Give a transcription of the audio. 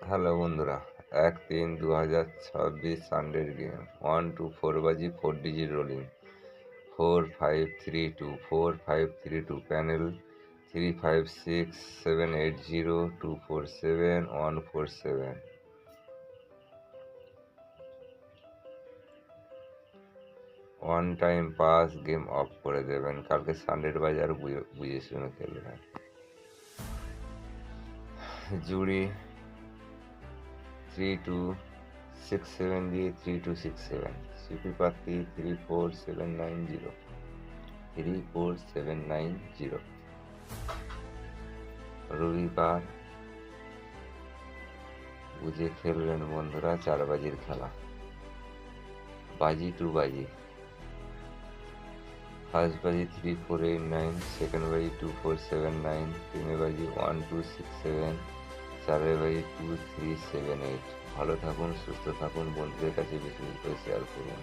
Hello বন্ধুরা, 1-3-2026 সানডের game 1-4 বাজি 4 digit rolling 4532 panel 356780247147 one time pass game of করে দেবেন। কালকে সানডের বাজার বুঝে শুনে খেলবেন। জুড়ি 3267 দিয়ে 3267, সিপি পাতি 34790 রবিবার বুঝে খেলবেন বন্ধুরা। 4 বাজির খেলা, বাজি 2 বাজি, ফার্স্ট বাজি 3489, সেকেন্ড বাজি 2479, তিনে বাজি 1267, চারে বাজি 2378। ভালো থাকুন, সুস্থ থাকুন, বন্ধুদের কাছে বেশি বেশি করে শেয়ার করুন।